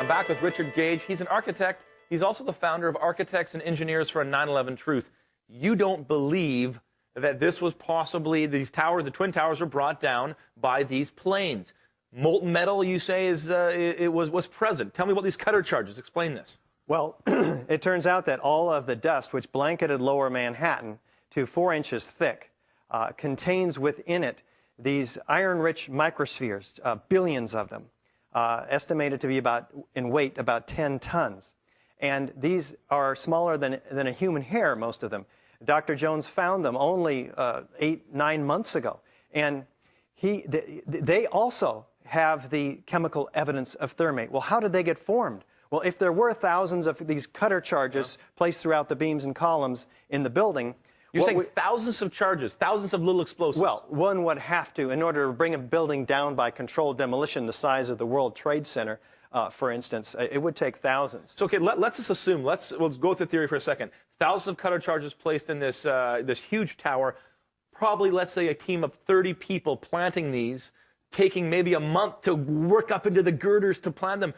I'm back with Richard Gage. He's an architect. He's also the founder of Architects and Engineers for 9/11 Truth. You don't believe that this was possibly, these towers, the Twin Towers were brought down by these planes. Molten metal, you say, was present. Tell me about these cutter charges. Explain this. Well, it turns out that all of the dust which blanketed lower Manhattan to 4 inches thick contains within it these iron-rich microspheres, billions of them, estimated to be in weight about 10 tons. And these are smaller than a human hair, most of them. Dr. Jones found them only 8-9 months ago. And they also have the chemical evidence of thermate. Well, how did they get formed? Well, if there were thousands of these cutter charges placed throughout the beams and columns in the building... You're saying thousands of charges, thousands of little explosives? Well, one would have to, in order to bring a building down by controlled demolition the size of the World Trade Center, for instance, it would take thousands. So, okay, let's just assume, let's go with the theory for a second. Thousands of cutter charges placed in this, this huge tower, probably, let's say, a team of 30 people planting these, taking maybe a month to work up into the girders to plant them.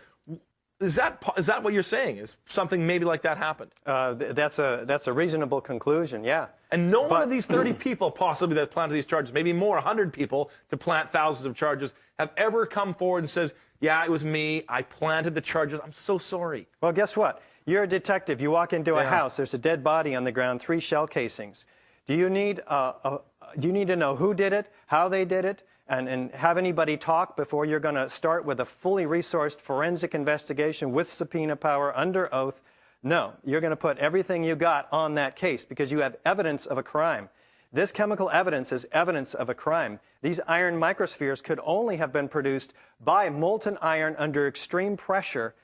Is that what you're saying? Is something maybe like that happened? That's a reasonable conclusion, yeah. And no one of these 30 people possibly that planted these charges, maybe more, 100 people to plant thousands of charges, have ever come forward and says, yeah, it was me, I planted the charges, I'm so sorry. Well, guess what? You're a detective. You walk into a house, there's a dead body on the ground, 3 shell casings. Do you need to know who did it, how they did it, and have anybody talk before you're going to start with a fully resourced forensic investigation with subpoena power under oath? No, you're going to put everything you got on that case because you have evidence of a crime. This chemical evidence is evidence of a crime. These iron microspheres could only have been produced by molten iron under extreme pressure,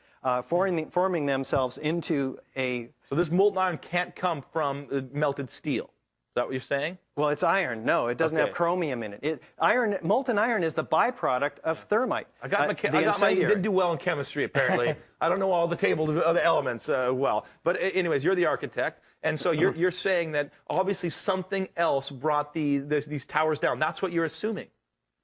forming themselves into a... So this molten iron can't come from melted steel. Is that what you're saying? Well, it's iron. No, it doesn't have chromium in it. Molten iron is the byproduct of thermite. You didn't do well in chemistry, apparently. I don't know all the tables of the elements well. But anyways, you're the architect, and so you're saying that obviously something else brought these towers down. That's what you're assuming,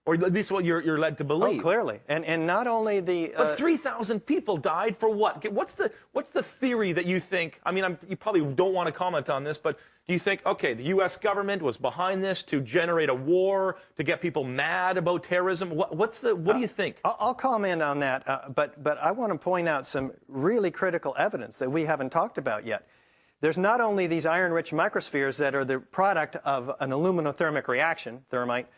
or at least what you're led to believe. Oh, clearly, and not only the. But 3,000 people died for what? What's the theory that you think? I mean, you probably don't want to comment on this, but. Do you think, okay, the U.S. government was behind this to generate a war, to get people mad about terrorism? What do you think? I'll comment on that, but I want to point out some really critical evidence that we haven't talked about yet. There's not only these iron-rich microspheres that are the product of an aluminothermic reaction, thermite,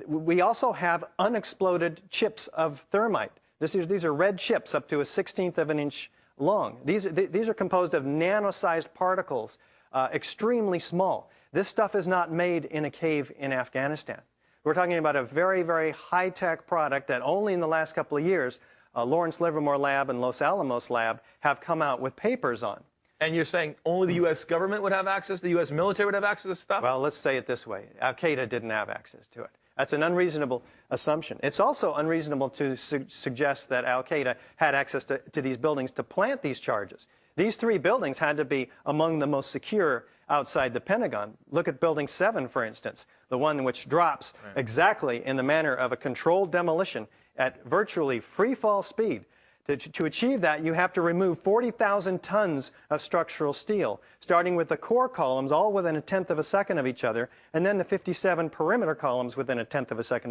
we also have unexploded chips of thermite. These are red chips up to a 1/16 of an inch long. These are composed of nano-sized particles, extremely small. This stuff is not made in a cave in Afghanistan. We're talking about a very, very high-tech product that only in the last couple of years, Lawrence Livermore Lab and Los Alamos Lab have come out with papers on. And you're saying only the U.S. government would have access, the U.S. military would have access to this stuff? Well, let's say it this way. Al-Qaeda didn't have access to it. That's an unreasonable assumption. It's also unreasonable to suggest that Al-Qaeda had access to these buildings to plant these charges. These 3 buildings had to be among the most secure outside the Pentagon. Look at Building 7, for instance, the one which drops exactly in the manner of a controlled demolition at virtually free-fall speed. To achieve that, you have to remove 40,000 tons of structural steel, starting with the core columns all within 1/10 of a second of each other, and then the 57 perimeter columns within 1/10 of a second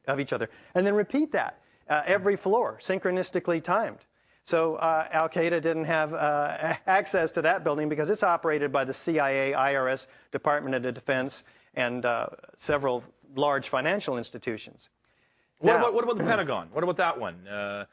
of each other, and then repeat that every floor, synchronistically timed. So Al-Qaeda didn't have access to that building because it's operated by the CIA, IRS, Department of Defense, and several large financial institutions. What about the Pentagon? What about that one?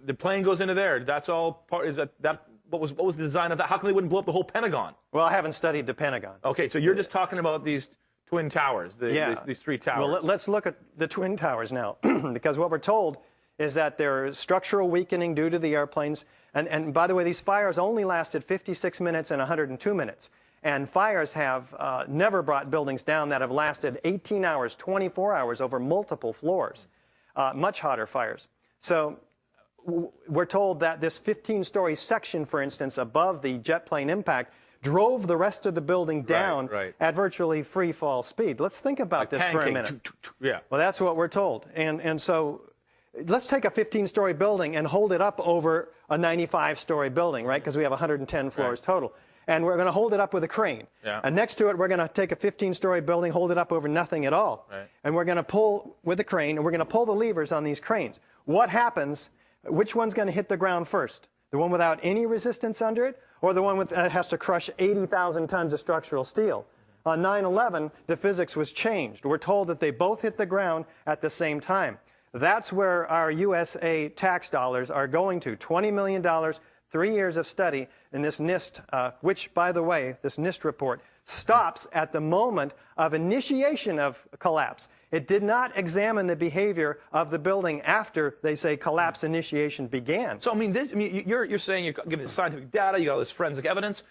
The plane goes into there. That's all part. Is that what was the design of that? How come they wouldn't blow up the whole Pentagon? Well, I haven't studied the Pentagon. Okay, so you're just talking about these twin towers, these 3 towers. Well, let's look at the twin towers now, because what we're told is that there's structural weakening due to the airplanes. And by the way, these fires only lasted 56 minutes and 102 minutes. And fires have never brought buildings down that have lasted 18 hours, 24 hours over multiple floors, much hotter fires. So we're told that this 15-story section, for instance, above the jet plane impact, drove the rest of the building down at virtually free fall speed. Let's think about this for a minute. Yeah. Well, that's what we're told. And so let's take a 15-story building and hold it up over a 95-story building, right? Because we have 110 floors total. And we're going to hold it up with a crane. Yeah. And next to it, we're going to take a 15-story building, hold it up over nothing at all. Right. And we're going to pull with a crane, and we're going to pull the levers on these cranes. What happens? Which one's going to hit the ground first? The one without any resistance under it, or the one that has to crush 80,000 tons of structural steel? On 9/11, the physics was changed. We're told that they both hit the ground at the same time. That's where our USA tax dollars are going to. $20 million, 3 years of study in this NIST, which, by the way, this NIST report stops at the moment of initiation of collapse. It did not examine the behavior of the building after, they say, collapse initiation began. So, I mean, you're saying you're giving the scientific data, you got all this forensic evidence.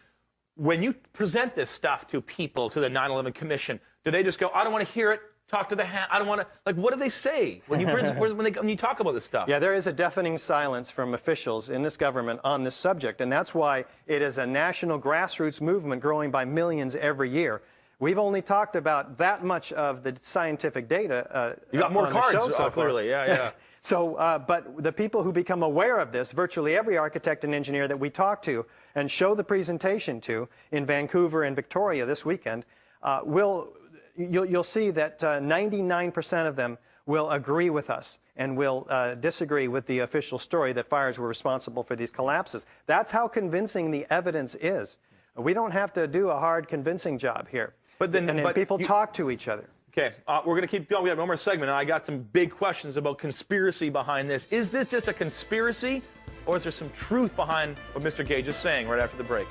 When you present this stuff to people, to the 9/11 Commission, do they just go, I don't want to hear it, talk to the hand, I don't want to, like, what do they say when you talk about this stuff? Yeah, there is a deafening silence from officials in this government on this subject, and that's why it is a national grassroots movement growing by millions every year. We've only talked about that much of the scientific data. You got more cards, so clearly, yeah. So, but the people who become aware of this, virtually every architect and engineer that we talk to and show the presentation to in Vancouver and Victoria this weekend, you'll see that 99% of them will agree with us and will disagree with the official story that fires were responsible for these collapses. That's how convincing the evidence is. We don't have to do a hard convincing job here. But people talk to each other. Okay, we're going to keep going. We have one more segment, and I got some big questions about conspiracy behind this. Is this just a conspiracy, or is there some truth behind what Mr. Gage is saying right after the break?